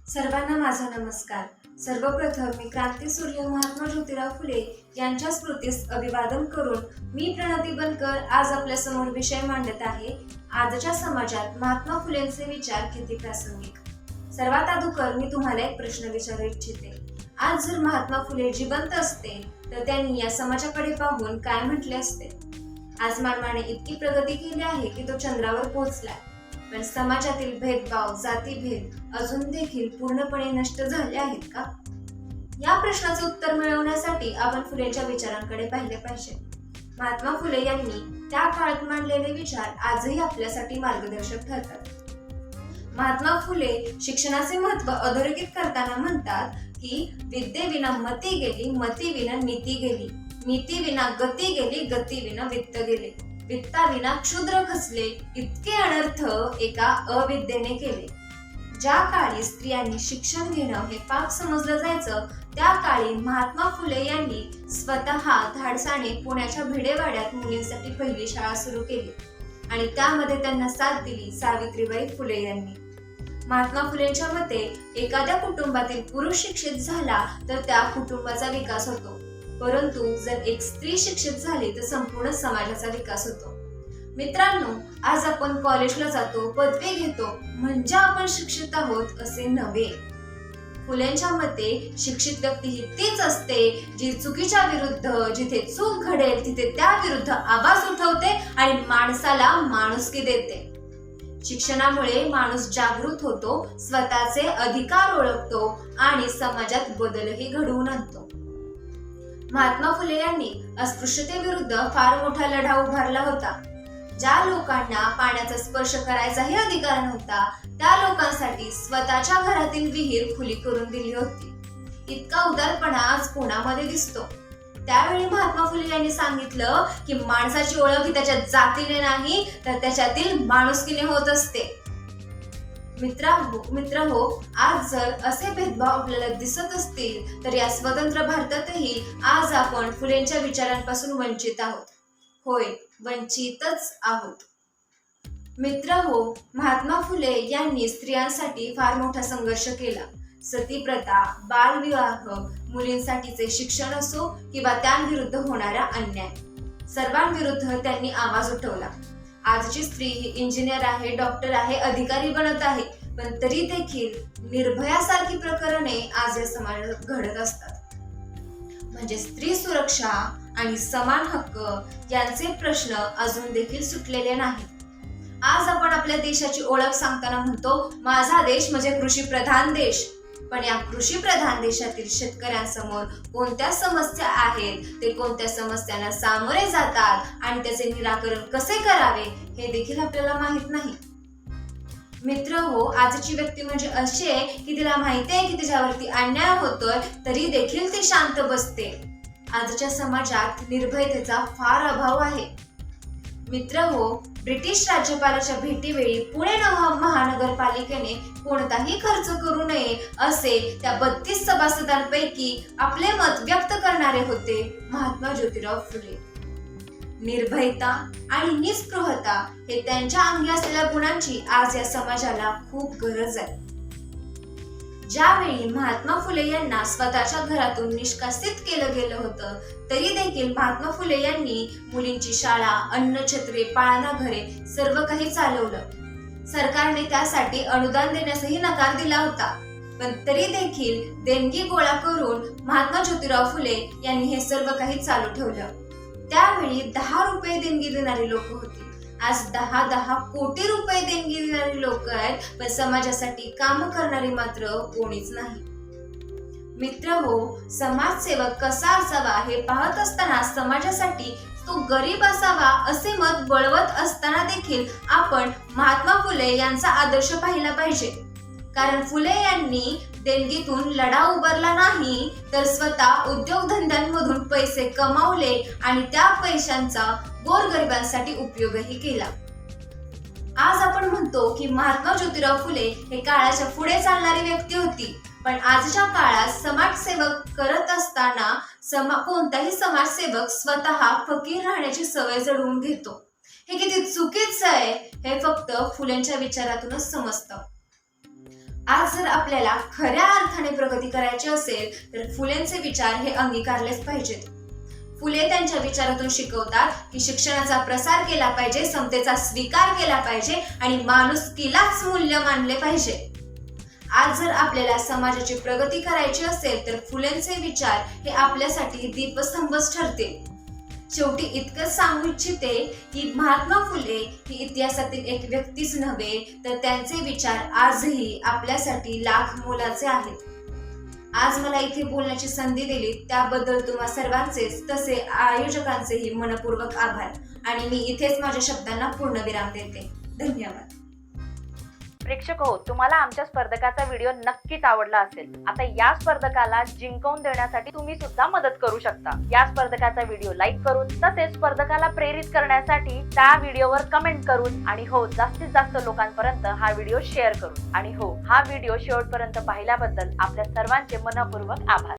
सर्वांना माझा नमस्कार. सर्वप्रथम मी क्रांतीसूर्य महात्मा ज्योतिराव फुले यांच्या स्मृतीस अभिवादन करून मी प्रणती बनकर आज आपल्या समोर विषय मांडत आहे. आजच्या समाजात महात्मा फुलेंचे विचार किती प्रासंगिक. सर्वात अगोदर मी तुम्हाला एक प्रश्न विचारू इच्छिते. आज जर महात्मा फुले जिवंत असते तर त्यांनी या समाजाकडे पाहून काय म्हटले असते? आज मानवाने इतकी प्रगती केली आहे की तो चंद्रावर पोहोचलाय, पण समाजातील भेदभाव, जातीभेद अजून देखील पूर्णपणे नष्ट झाले आहेत का? या प्रश्नाचे उत्तर मिळवण्यासाठी आपण फुलेंच्या विचारांकडे पाहिले पाहिजे. महात्मा फुले यांनी त्या काळात मांडलेले विचार आजही आपल्यासाठी मार्गदर्शक ठरतात. महात्मा फुले शिक्षणाचे महत्त्व अधोरेखित करताना म्हणतात की विद्येविना मती गेली, मतीविना नीती गेली, नीतीविना गती गेली, गतीविना वित्त गेले, वित्ताविना क्षुद्र खचले, इतके अनर्थ एका अविद्येने केले. ज्या काळी स्त्रियांनी शिक्षण घेणं हे पाप समजलं जायचं, त्या काळी महात्मा फुले यांनी स्वतः धाडसाने पुण्याच्या भिडेवाड्यात मुलींसाठी पहिली शाळा सुरू केली आणि त्यामध्ये त्यांना साथ दिली सावित्रीबाई फुले यांनी. महात्मा फुलेंच्या मते एखाद्या कुटुंबातील पुरुष शिक्षित झाला तर त्या कुटुंबाचा विकास होतो, परंतु जर एक स्त्री शिक्षित झाली तर संपूर्ण समाजाचा विकास होतो. मित्रांनो, आज आपण कॉलेजला जातो, पदवी घेतो म्हणजे आपण शिक्षित आहोत असे नव्हे. फुलेंच्या मते शिक्षित व्यक्ती ही तीच असते जी चुकीच्या विरुद्ध, जिथे चूक घडेल तिथे त्या विरुद्ध आवाज उठवते आणि माणसाला माणुसकी देते. शिक्षणामुळे माणूस जागृत होतो, स्वतःचे अधिकार ओळखतो आणि समाजात बदलही घडवून आणतो. महात्मा फुले यांनी अस्पृश्यतेविरुद्ध फार मोठा लढा उभारला होता. ज्या लोकांना पाण्याचा स्पर्श करायचाही अधिकार नव्हता, त्या लोकांसाठी स्वतःच्या घरातील विहीर खुली करून दिली होती. इतका उदारपणा आज कोणामध्ये दिसतो? त्यावेळी महात्मा फुले यांनी सांगितलं की माणसाची ओळख ही त्याच्या जातीने नाही तर त्याच्यातील माणुसकीने होत असते. मित्रहो, आज जर असे भेदभाव आपल्याला दिसत असतील तर या स्वतंत्र भारतातही आज आपण फुलेंच्या विचारांपासून वंचित आहोत. होय, वंचितच आहोत. मित्रहो, महात्मा फुले यांनी स्त्रियांसाठी फार मोठा संघर्ष केला. सतीप्रथा, बालविवाह, मुलींसाठीचे शिक्षण असो किंवा त्यांविरुद्ध होणारा अन्याय, सर्वांविरुद्ध त्यांनी आवाज उठवला. आजची स्त्री ही इंजिनियर आहे, डॉक्टर आहे, अधिकारी बनत आहे, पण तरी देखील निर्भयासारखी प्रकरणे आज या समाजात घडत असतात. म्हणजे स्त्री सुरक्षा आणि समान हक्क यांचे प्रश्न अजून देखील सुटलेले नाहीत. आज आपण आपल्या देशाची ओळख सांगताना म्हणतो माझा देश म्हणजे कृषी प्रधान देश, पण या कृषी प्रधान देशातील शेतकऱ्यांसमोर कोणत्या समस्या आहेत, ते कोणत्या समस्यांना सामोरे जातात आणि त्याचे निराकरण कसे करावे हे देखील आपल्याला माहित नाही. मित्र हो, आजची व्यक्ती म्हणजे अशी आहे की तिला माहिती आहे की तिच्यावरती अन्याय होतोय तरी देखील ती शांत बसते. आजच्या समाजात निर्भयतेचा फार अभाव आहे. मित्र हो, ब्रिटिश राज्यपालाच्या भेटीवेळी पुणे महानगरपालिकेने कोणताही खर्च करू नये असे त्या 32 सभासदांपैकी आपले मत व्यक्त करणारे होते महात्मा ज्योतिराव फुले. निर्भयता आणि निस्पृहता हे त्यांच्या अंगी असलेल्या गुणांची आज या समाजाला खूप गरज आहे. ज्यावेळी महात्मा फुले यांना स्वतःच्या घरातून निष्कासित केलं गेलं होतं तरी देखील महात्मा फुले यांनी मुलींची शाळा, अन्नछत्रे, पाळणा घरे सर्व काही चालवलं. सरकारने त्यासाठी अनुदान देण्यासही नकार दिला होता, पण तरी देखील देणगी गोळा करून महात्मा ज्योतिराव फुले यांनी हे सर्व काही चालू ठेवलं. त्यावेळी 10 रुपये देणगी देणारी लोक होती. आज 10 कोटी रुपये देणगी देणारी लोक आहेत, पण समाजासाठी काम करणारी मात्र कोणीच नाही. मित्र हो, समाजसेवक कसा असावा हे पाहत असताना समाजासाठी तो गरीब असावा असे मत बळवत असताना देखील आपण महात्मा फुले यांचा आदर्श पाहिला पाहिजे. कारण फुले यांनी देणगीतून लढा उभारला नाही तर स्वतः उद्योगधंद्यांमधून पैसे कमावले आणि त्या पैशांचा गोरगरिबांसाठी उपयोगही केला. आज आपण म्हणतो की महात्मा ज्योतिराव फुले हे काळाच्या पुढे चालणारी व्यक्ती होती, पण आजच्या काळात समाजसेवक करत असताना कोणताही समाजसेवक स्वतः फकीर राहण्याची सवय जडवून घेतो. हे किती चुकीचं आहे हे फक्त फुलेंच्या विचारातूनच समजतं. आज जर आपल्याला खऱ्या अर्थाने प्रगती करायची असेल तर फुलेंचे विचार हे अंगीकारलेच पाहिजेत. फुले त्यांच्या विचारातून शिकवतात की शिक्षणाचा प्रसार केला पाहिजे, समतेचा स्वीकार केला पाहिजे आणि माणुसकीलाच मूल्य मानले पाहिजे. आज जर आपल्याला समाजाची प्रगती करायची असेल तर फुलेंचे विचार हे आपल्यासाठी दीपस्तंभच ठरतील. शेवटी इतकंच सांगू इच्छिते की महात्मा फुले ही इतिहासातील एक व्यक्तीच नव्हे तर त्यांचे विचार आजही आपल्यासाठी लाख मोलाचे आहेत. आज मला इथे बोलण्याची संधी दिली त्याबद्दल तुम्हा सर्वांचेच तसे आयोजकांचेही मनपूर्वक आभार आणि मी इथेच माझ्या शब्दांना पूर्णविराम देते. धन्यवाद. प्रेक्षक हो, तुम्हाला आमच्या स्पर्धकाचा व्हिडिओ नक्कीच आवडला असेल. आता या स्पर्धकाला जिंकवून देण्यासाठी तुम्ही सुद्धा मदत करू शकता. या स्पर्धकाचा व्हिडिओ लाईक करून तसेच स्पर्धकाला प्रेरित करण्यासाठी त्या व्हिडिओवर कमेंट करून आणि हो जास्तीत जास्त लोकांपर्यंत हा व्हिडिओ शेअर करून आणि हो हा व्हिडिओ शेवटपर्यंत पाहिल्याबद्दल आपल्या सर्वांचे मनपूर्वक आभार.